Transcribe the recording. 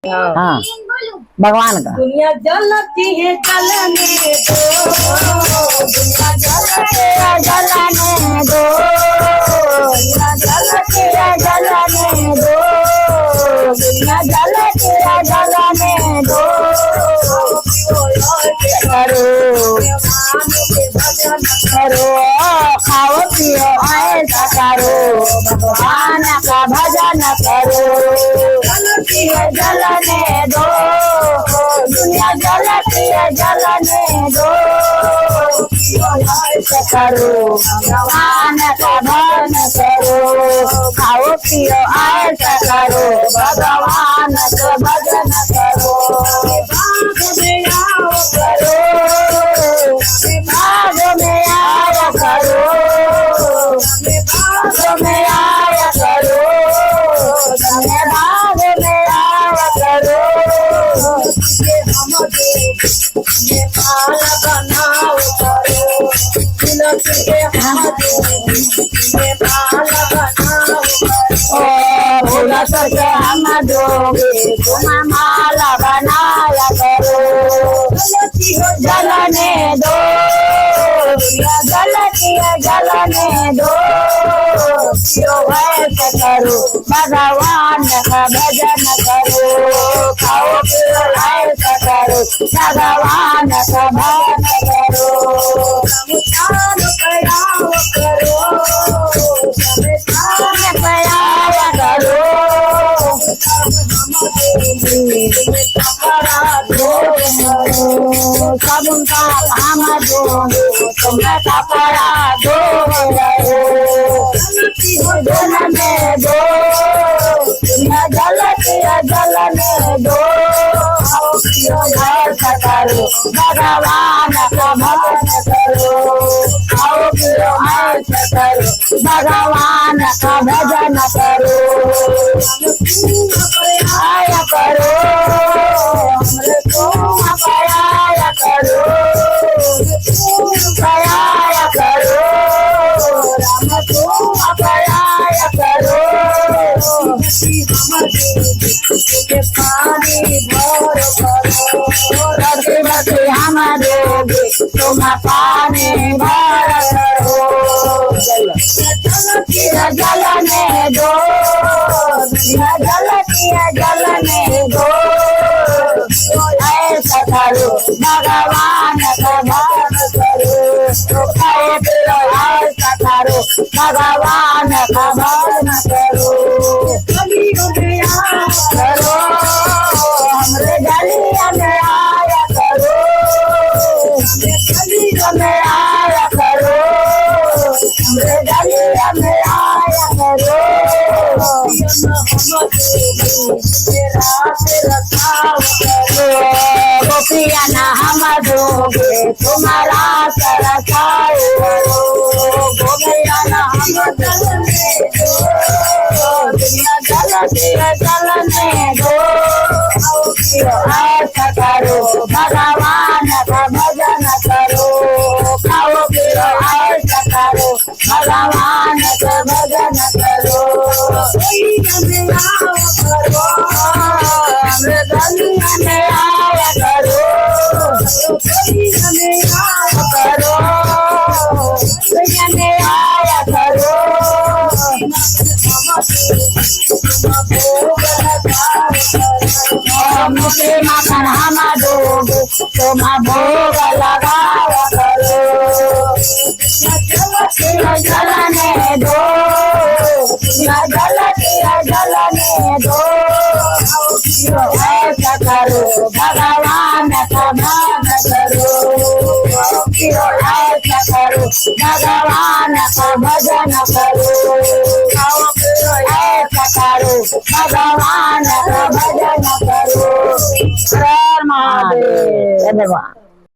हाँ भगवान का। दुनिया जलती है जलने दो, दुनिया जलती है जलने दो, दुनिया जलती है जलने दो, दुनिया जलती है जलने दो। करो करो खाओ पियो ऐसा करो, भगवान का भजन करो। जलती है जलने दो, दुनिया जलती है जलने दो, ऐसा करो भगवान का भजन करो। खाओ पियो ऐसा करो, भगवान का भजन करो। बाग में आओ करो, बाग में आया करो, बाग में आया करो, बाग में आया करो। हमें पाल बनाओ करो, तिलक के हमें पाल बनाओ करो। भोला करके हम दोगे तुम माला बनाया करो। जलने दो, जलती है जलने दो, ऐसा करो भगवान का भजन करो। खाओ पियो ऐसा करो, भगवान का भजन करो। समुचान प्रयाव करो, समुचान प्रयाव करो। सबका काम दोगे तुम कपड़ा दो, जलने दो, जलती है जलने दो, ऐसा करो भगवान का भजन करो। खाओ पियो ऐसा करो, भगवान का भजन करो। आया करो हमरे तुम आया करो, आया करो राम तुम आया करो। पानी भर करो, रति रति हम दोगे तुम पानी भर करो। जलती है जलने दो, जलती है जलने दो, ऐसा करो भगवान का भजन करो। खाओ पियो ऐसा करो, भगवान का भजन करो। करो हमरे गलिया में आया करो, गलिया में आया करो, हमरे गलिया में आया करो। गोपिया ना हम दोगे तुम्हारा सरसाओ करो, गोपिया ना हम दोगे दुनिया जलती है जलने दो, ऐसा करो भगवान का भजन करो। खाओ पियो ऐसा करो, भगवान का भजन करो। हमरे गलिया में आया करो, करो में आया करो। मुझे माखन हम दोगे तुम भोग लगाया करो। जलने दो, जलती है जलने दो, ऐसा करो भगवान का भजन करो। ऐसा करो भगवान का भजन करो। ऐसा करो भगवान का भजन करो। हर महादेव। धन्यवाद।